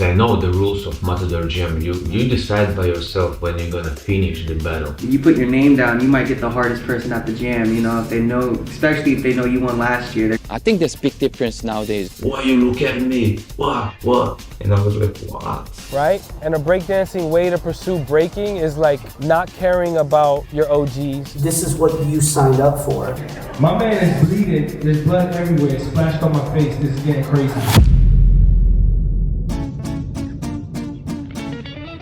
because I know the rules of Matador Jam. You decide by yourself when you're gonna finish the battle. You put your name down, you might get the hardest person at the jam, you know, if they know, especially if they know you won last year. I think there's big difference nowadays. Why you look at me? What? And I was like, what? Right? And a breakdancing way to pursue breaking is like not caring about your OGs. This is what you signed up for. My man is bleeding, there's blood everywhere, it splashed on my face, this is getting crazy.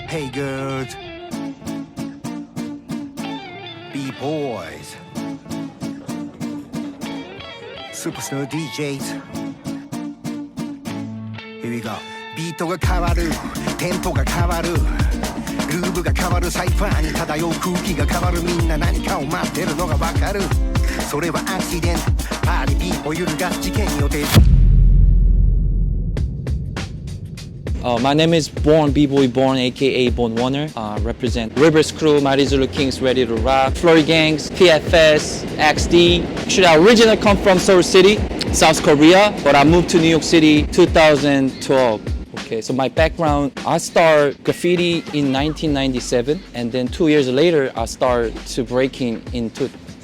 Hey girls, B-boys, superstar DJs. Here we go. ビートが変わる、テンポが変わる、ルーブが変わる、サイファーに漂う空気が変わる、みんな何かを待ってるのがわかる。それはアクシデント、パーリービーを揺るがす事件予定。My name is Born B-Boy Born, aka Born Warner. Represent Rivers Crew, Marizulu Kings, Ready to Rock, Flurry Gangs, PFS, XD. Actually, I originally come from Seoul City, South Korea, but I moved to New York City 2012. Okay, so my background, I started graffiti in 1997, and then 2 years later, I started to breaking in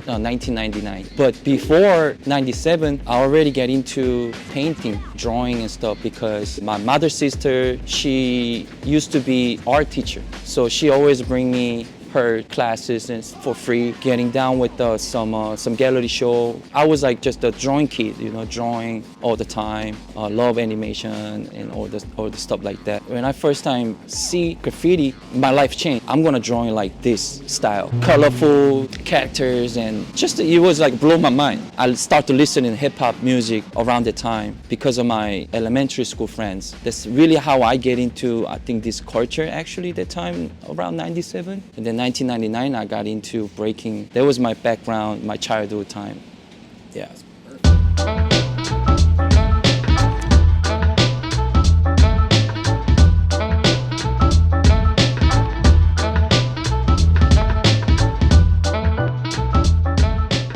1999. But before 97, I already get into painting, drawing and stuff because my mother's sister, she used to be art teacher. So she always bring me her classes and for free, getting down with some gallery show. I was like just a drawing kid, you know, drawing all the time, love animation and all the stuff like that. When I first time see graffiti, my life changed. I'm gonna drawing like this style, colorful characters, and just it was like blow my mind. I start to listen in hip hop music around the time because of my elementary school friends. That's really how I get into, I think, this culture actually that time around 97. And then 1999, I got into breaking. That was my background, my childhood time. Yeah.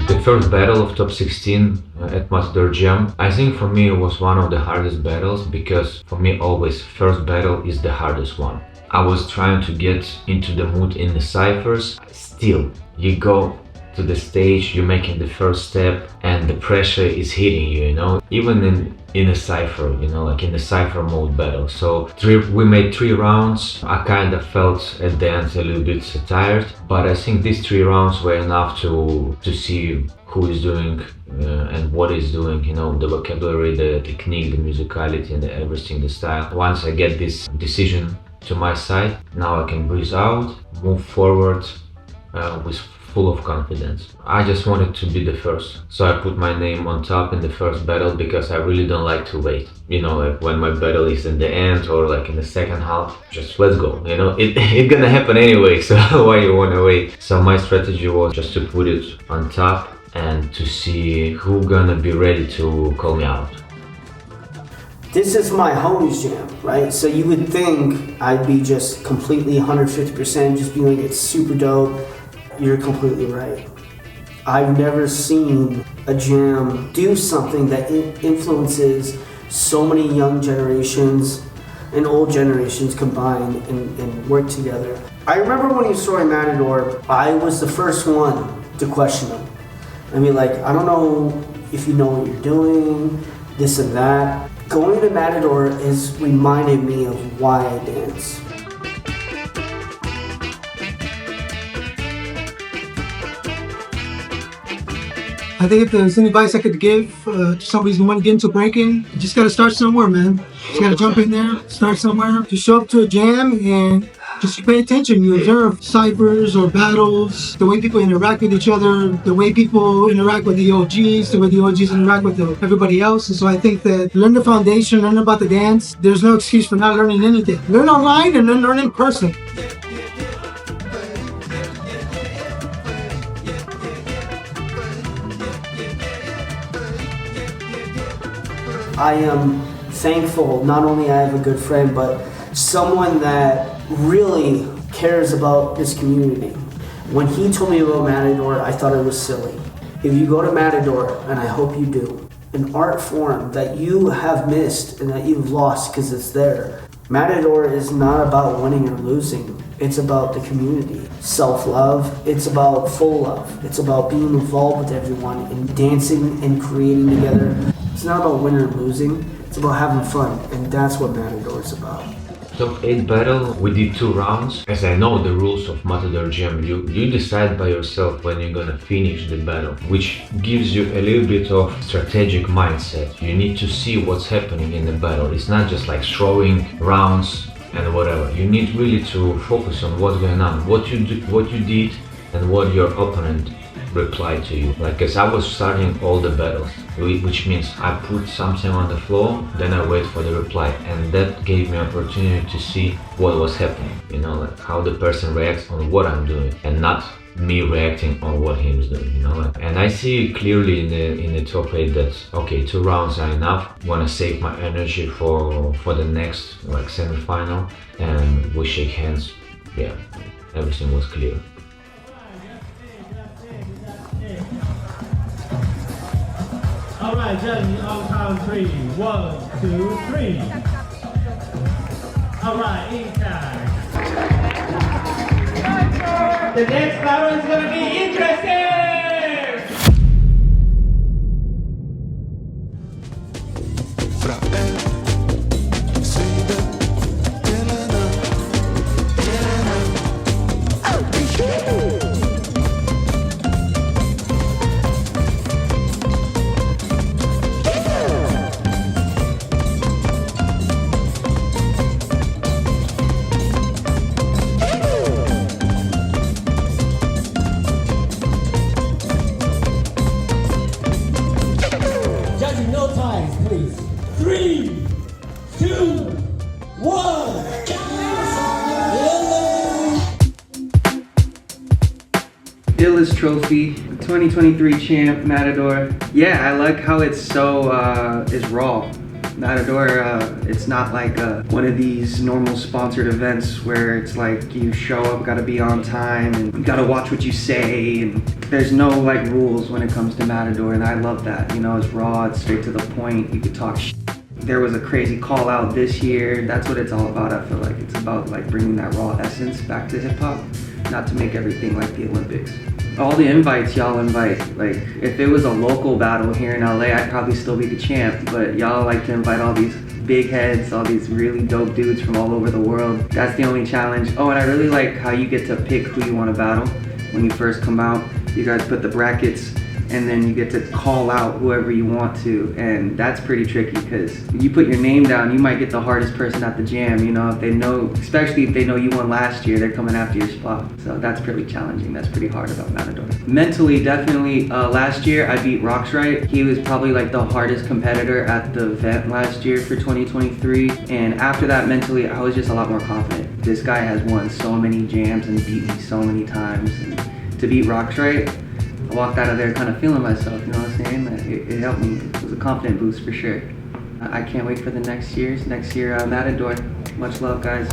The first battle of top 16 at Matador Jam, I think for me it was one of the hardest battles because for me always first battle is the hardest one. I was trying to get into the mood in the ciphers. Still, you go to the stage, you're making the first step and the pressure is hitting you, you know, even in a cipher, you know, like in the cipher mode battle. So we made 3 rounds. I kind of felt at the end a little bit tired, but I think these 3 rounds were enough to see who is doing and what is doing, you know, the vocabulary, the technique, the musicality and everything, the style. Once I get this decision to my side, now I can breathe out, move forward with full of confidence. I just wanted to be the first, so I put my name on top in the first battle because I really don't like to wait. You know, like when my battle is in the end or like in the second half, just let's go. You know, it's gonna happen anyway, so why you wanna wait? So my strategy was just to put it on top and to see who gonna be ready to call me out. This is my homies jam, right? So you would think I'd be just completely 150%, just being like, it's super dope. You're completely right. I've never seen a jam do something that influences so many young generations and old generations combined and work together. I remember when he was throwing Matador, I was the first one to question him. I mean, like, I don't know if you know what you're doing, this and that. Going to Matador has reminded me of why I dance. I think if there's any advice I could give to somebody who wants to get into breaking, you just gotta start somewhere, man. You just gotta jump in there, start somewhere. Just show up to a jam and just pay attention. You observe ciphers or battles, the way people interact with each other, the way people interact with the OGs, the way the OGs interact with everybody else. And so I think that learn the foundation, learn about the dance. There's no excuse for not learning anything. Learn online and then learn in person. I am thankful not only I have a good friend, but someone that really cares about this community. When he told me about Matador, I thought it was silly. If you go to Matador, and I hope you do, an art form that you have missed and that you've lost because it's there, Matador is not about winning or losing. It's about the community. Self-love. It's about full love. It's about being involved with everyone and dancing and creating together. It's not about winning or losing. It's about having fun, and that's what Matador is about. Top 8 battle, we did 2 rounds. As I know the rules of Matador Jam, you decide by yourself when you're gonna finish the battle, which gives you a little bit of strategic mindset. You need to see what's happening in the battle. It's not just like throwing rounds and whatever. You need really to focus on what's going on, what you did, and what your opponent replied to you. Like, as I was starting all the battles, which means I put something on the floor, then I wait for the reply, and that gave me an opportunity to see what was happening, you know, like how the person reacts on what I'm doing, and not me reacting on what he's doing, you know. And I see clearly in the top 8 that, okay, 2 rounds are enough. I want to save my energy for the next, like, semi-final, and we shake hands. Yeah, everything was clear. All right, judges, on count 3. 1, 2, 3. All right, in time. The next battle is going to be interesting. No ties, please. 3, 2, 1. Illest trophy, 2023 champ, Matador. Yeah, I like how it's so, is raw. Matador, it's not like one of these normal sponsored events where it's like you show up, gotta be on time, and you gotta watch what you say, and there's no like rules when it comes to Matador, and I love that. You know, it's raw, it's straight to the point, you could talk shit. There was a crazy call out this year. That's what it's all about. I feel like it's about like bringing that raw essence back to hip hop, not to make everything like the Olympics. All the invites y'all invite, like if it was a local battle here in LA, I'd probably still be the champ, but y'all like to invite all these big heads, all these really dope dudes from all over the world. That's the only challenge. Oh, and I really like how you get to pick who you want to battle when you first come out. You guys put the brackets, and then you get to call out whoever you want to, and that's pretty tricky because you put your name down, you might get the hardest person at the jam, you know, if they know, especially if they know you won last year, they're coming after your spot. So that's pretty challenging, that's pretty hard about Matador. Mentally, definitely, last year I beat Roxrite. He was probably like the hardest competitor at the event last year for 2023, and after that, mentally, I was just a lot more confident. This guy has won so many jams and beat me so many times, and to beat Roxrite, I walked out of there kind of feeling myself, you know what I'm saying? It helped me. It was a confident boost for sure. I can't wait for the next year, Matador. Much love, guys.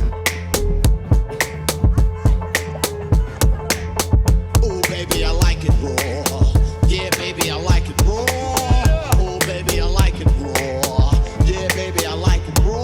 Oh, baby, I like it raw. Yeah, baby, I like it raw. Oh, baby, I like it raw. Yeah, baby, I like it raw.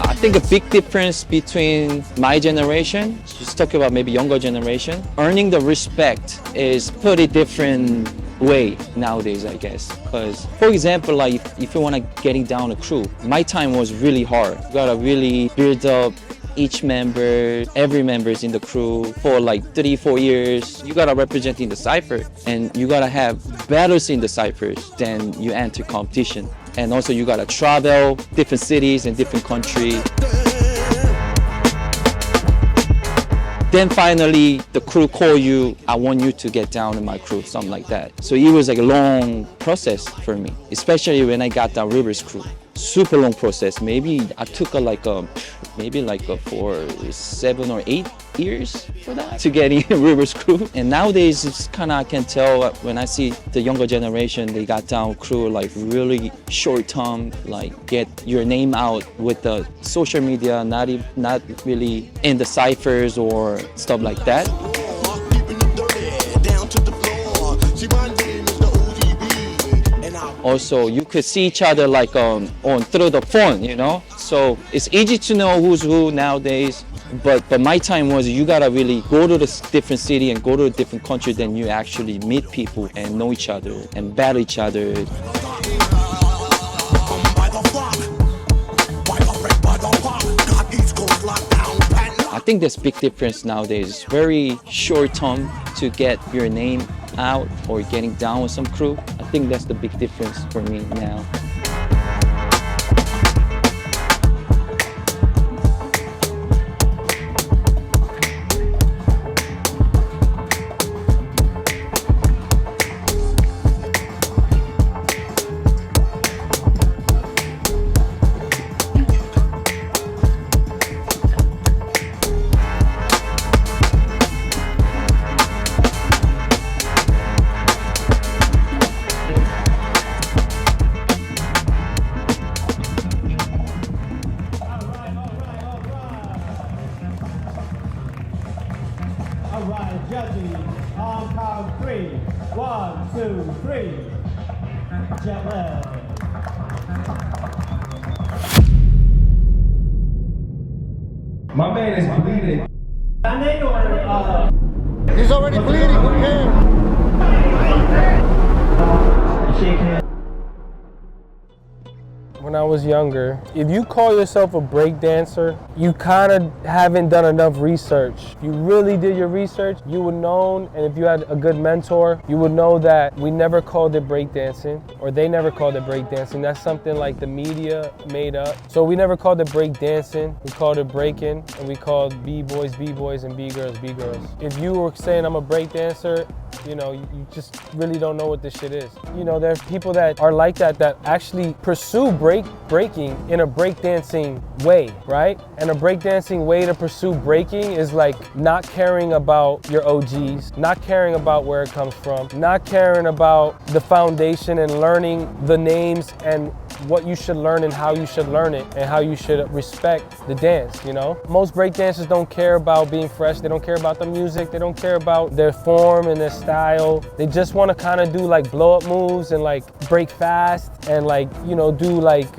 I think a big difference between my generation, just talking about maybe younger generation, earning the respect is pretty different way nowadays, I guess. Because, for example, like if you want to getting down a crew, my time was really hard. You gotta really build up each member, every members in the crew for like 3-4 years. You gotta represent in the cipher, and you gotta have battles in the ciphers. Then you enter competition, and also you gotta travel different cities and different countries. Then finally, the crew call you, I want you to get down in my crew, something like that. So it was like a long process for me, especially when I got that Rivers crew. Super long process. Maybe I took for 7 or 8 years for that to get in Rivers crew. And nowadays, it's kind of, I can tell when I see the younger generation, they got down crew like really short term, like get your name out with the social media, not really in the ciphers or stuff like that. Down to the floor. See, my name is the OGB, and I Also, you could see each other like on through the phone, you know. So it's easy to know who's who nowadays. But my time was you gotta really go to this different city and go to a different country, then you actually meet people and know each other and battle each other. I think there's big difference nowadays. It's very short term to get your name out or getting down with some crew. I think that's the big difference for me now. All right, judges, on count 3. 1, 2, 3. Jet left. My man is bleeding. He's already bleeding, who cares? When I was younger, if you call yourself a break dancer, you kind of haven't done enough research. If you really did your research, you would know, and if you had a good mentor, you would know that we never called it break dancing, or they never called it break dancing. That's something like the media made up. So we never called it break dancing, we called it breaking, and we called B-boys and B-girls B-girls. If you were saying I'm a break dancer, you know, you just really don't know what this shit is. You know, there's people that are like that actually pursue breaking in a breakdancing way, right? And a breakdancing way to pursue breaking is like not caring about your OGs, not caring about where it comes from, not caring about the foundation and learning the names and what you should learn and how you should learn it and how you should respect the dance, you know? Most breakdancers don't care about being fresh, they don't care about the music, they don't care about their form and their style. They just want to kind of do like blow up moves and like break fast and like, you know, do like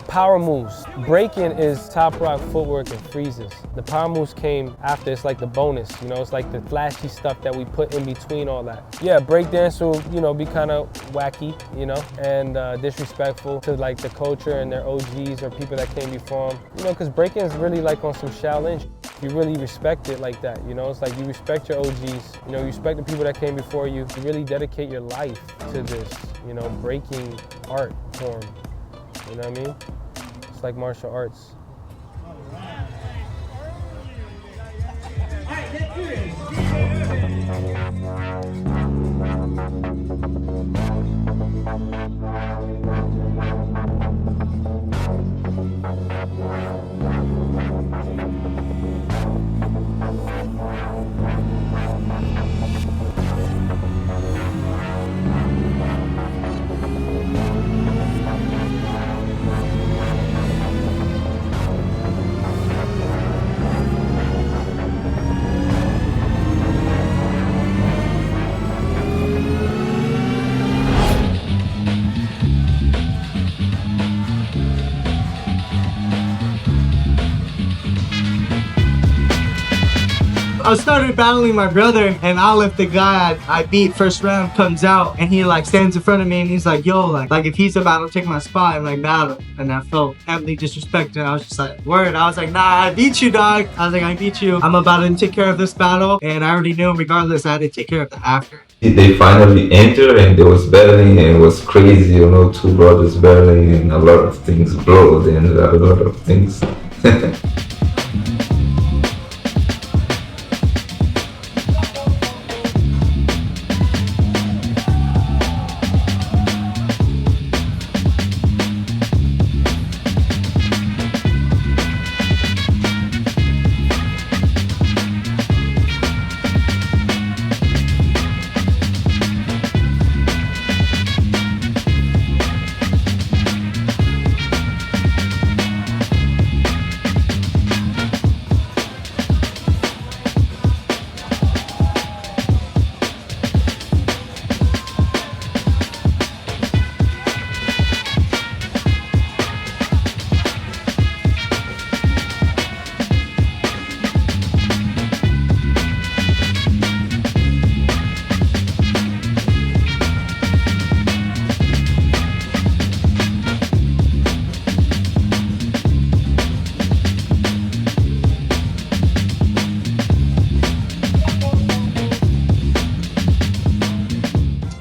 power moves. Breaking is top rock footwork and freezes. The power moves came after, it's like the bonus, you know, it's like the flashy stuff that we put in between all that. Yeah, breakdance will, you know, be kind of wacky, you know, and disrespectful to like the culture and their OGs or people that came before them, you know, because breaking is really like on some Shaolin. You really respect it like that, you know, it's like you respect your OGs, you know, you respect the people that came before you. You really dedicate your life to this, you know, breaking art form, you know what I mean? It's like martial arts. I started battling my brother, and Aleph, the guy I beat first round, comes out and he like stands in front of me and he's like, yo, like if he's about to take my spot, I'm like, battle. And I felt heavily disrespected. I was just like, word. I was like, nah, I beat you, dog. I was like, I beat you. I'm about to take care of this battle, and I already knew regardless I had to take care of the after. They finally entered and they was battling and it was crazy, you know, two brothers battling and a lot of things blood and a lot of things.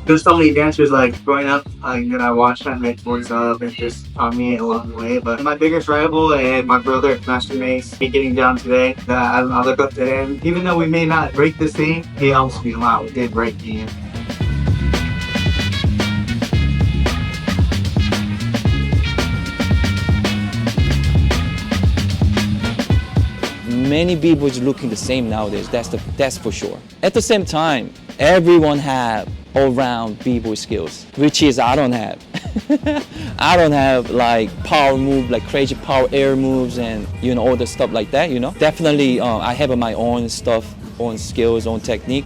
There's so many dancers like growing up that I watched that make boards up and just taught me along the way. But my biggest rival and my brother, Master Mace, he getting down today. I look up to him. Even though we may not break the scene, he helps me a lot. We did break the game. Many b-boys looking the same nowadays, that's for sure. At the same time, everyone have all-round b-boy skills, which is I don't have. I don't have like power move, like crazy power air moves and all the stuff like that, Definitely I have my own stuff, own skills, own technique.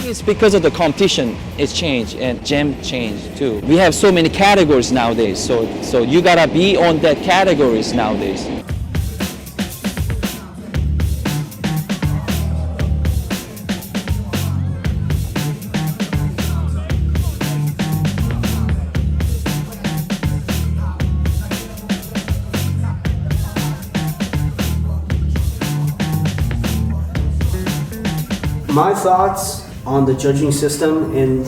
It's because of the competition, it's changed and jam changed too. We have so many categories nowadays, so you gotta be on that categories nowadays. My thoughts on the judging system, and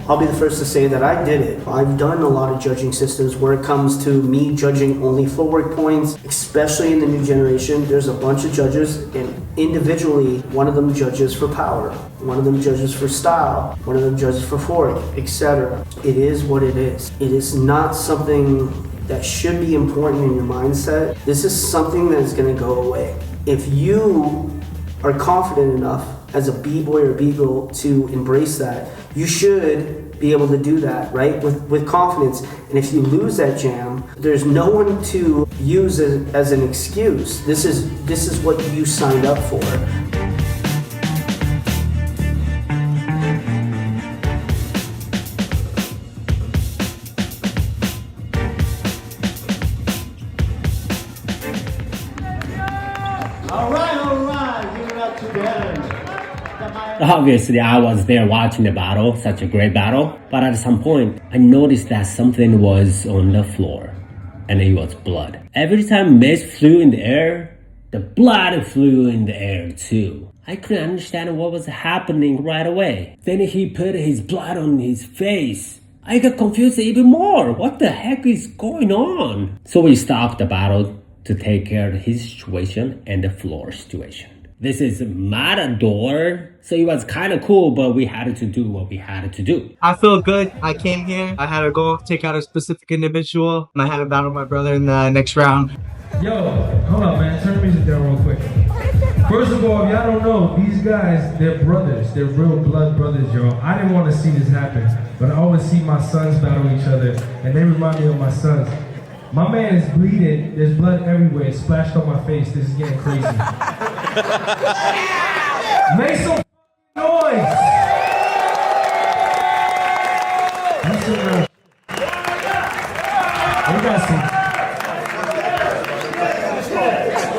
I'll be the first to say that I did it. I've done a lot of judging systems where it comes to me judging only footwork points, especially in the new generation. There's a bunch of judges, and individually, one of them judges for power, one of them judges for style, one of them judges for fork, etc. It is what it is. It is not something that should be important in your mindset. This is something that is going to go away. If you are confident enough as a b-boy or b-girl to embrace that, you should be able to do that, right? With confidence. And if you lose that jam, there's no one to use as an excuse. This is what you signed up for. All right, give it up to them. Obviously, I was there watching the battle, such a great battle. But at some point, I noticed that something was on the floor, and it was blood. Every time Mace flew in the air, the blood flew in the air too. I couldn't understand what was happening right away. Then he put his blood on his face. I got confused even more. What the heck is going on? So we stopped the battle to take care of his situation and the floor situation. This is Matador, so it was kind of cool, but we had to do what we had to do. I feel good. I came here. I had a goal, take out a specific individual, and I had a battle with my brother in the next round. Yo, hold up, man. Turn the music down real quick. First of all, if y'all don't know, these guys, they're brothers. They're real blood brothers, y'all. I didn't want to see this happen, but I always see my sons battle each other, and they remind me of my sons. My man is bleeding. There's blood everywhere. It splashed on my face. This is getting crazy. Make some noise. We got some.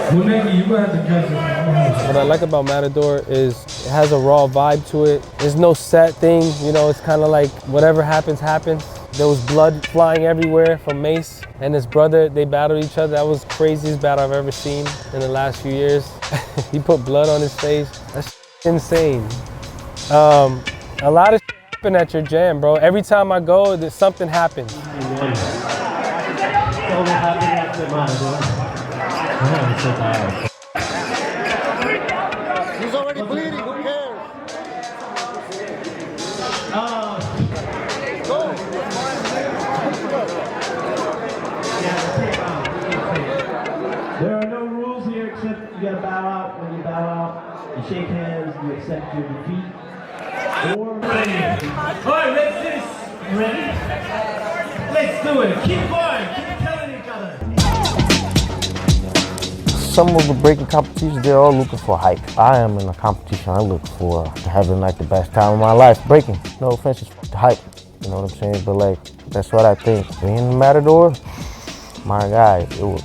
Well, Nigga, you gonna have to judge this. What I like about Matador is it has a raw vibe to it. There's no set thing, it's kind of like whatever happens, happens. There was blood flying everywhere from Mace and his brother. They battled each other. That was the craziest battle I've ever seen in the last few years. He put blood on his face. That's insane. A lot of happen at your jam, bro. Every time I go, something happens. He's already bleeding, who cares? There are no rules here except you gotta bow out. When you bow out, you shake hands, you accept your defeat. Or ready. Alright, let's do this. Ready? Let's do it. Keep going. Keep killing each other. Some of the breaking competitions, they're all looking for hype. I am in a competition, I look for having like the best time of my life breaking. No offense, it's the hype, you know what I'm saying? But like, that's what I think. Being in Matador, my guy, it was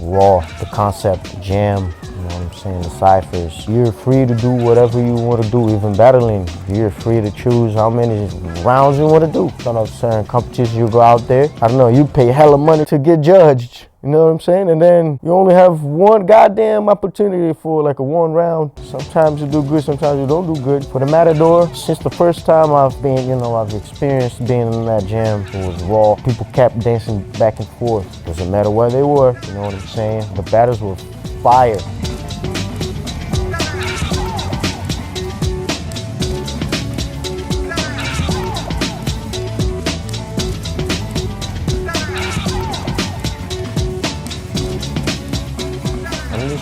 raw, the concept, the jam, you know what I'm saying, the ciphers. You're free to do whatever you want to do, even battling. You're free to choose how many rounds you want to do. Some of certain competitions you go out there, I don't know, you pay hella money to get judged. You know what I'm saying? And then you only have one goddamn opportunity for like a one round. Sometimes you do good, sometimes you don't do good. For the Matador, since the first time I've experienced being in that gym, it was raw. People kept dancing back and forth. Doesn't matter where they were, you know what I'm saying? The battles were fire.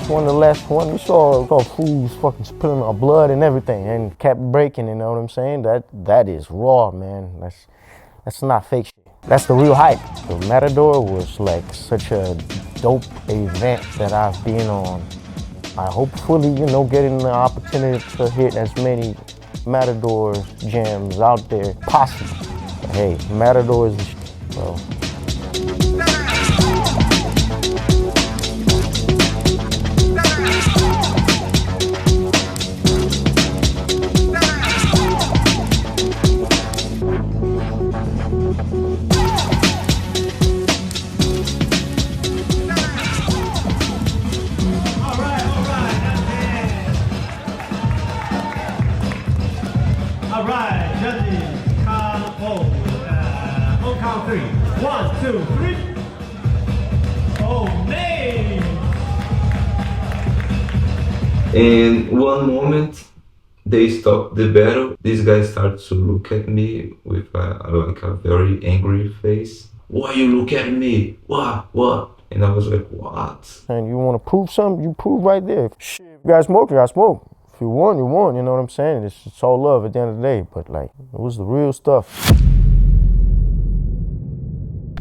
One of the last one, you saw fools fucking spilling our blood and everything and kept breaking, you know what I'm saying? That is raw, man. That's not fake shit. That's the real hype. The Matador was like such a dope event that I've been on. I hopefully, getting the opportunity to hit as many Matador jams out there possible. But hey, Matador is the shit, bro. Alright, judges, on count 3. 1, 2, 3. Oh, man! In one moment, they stopped the battle. This guy started to look at me with a very angry face. Why you look at me? What? And I was like, what? And you want to prove something, you prove right there. Shit, if you guys smoke, you guys smoke. If you won, you won, you know what I'm saying? It's all love at the end of the day, but like, it was the real stuff.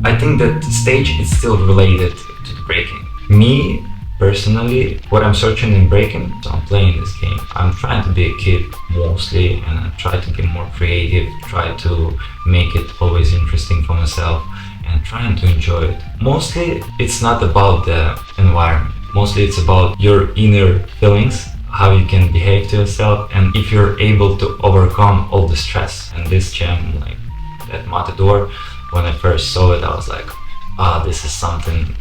I think that stage is still related to breaking. Me, personally, what I'm searching in breaking, so I'm playing this game. I'm trying to be a kid mostly, and I try to be more creative, try to make it always interesting for myself, and trying to enjoy it. Mostly, it's not about the environment. Mostly it's about your inner feelings, how you can behave to yourself, and if you're able to overcome all the stress. And this jam, like that Matador, when I first saw it, I was like, this is something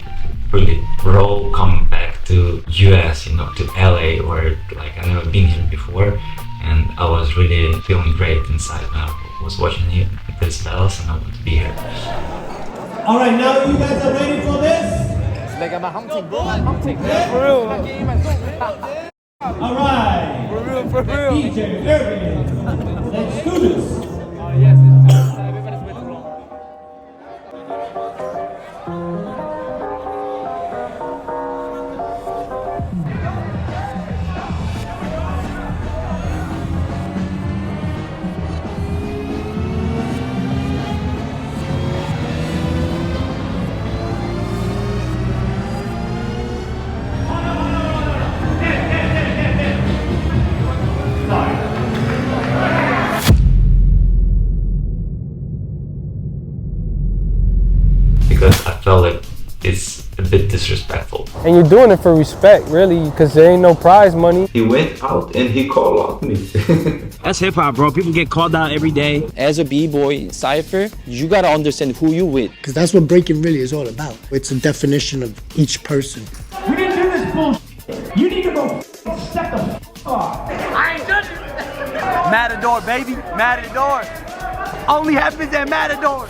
really raw, coming back to US, to LA, where like I've never been here before, and I was really feeling great inside when I was watching these battles, and I want to be here. All right, now you guys are ready for this? It's like I'm hunting, bro. I'm hunting. For real. All right. For real. DJ Irving, let's do this. Yes. Because I felt like it's a bit disrespectful. And you're doing it for respect, really, because there ain't no prize money. He went out and he called out me. That's hip hop, bro. People get called out every day. As a b-boy cypher, you gotta understand who you with. Because that's what breaking really is all about. It's a definition of each person. We didn't do this bullshit. You need to go step the off. I ain't done it. Matador, baby. Matador. Only happens at Matador.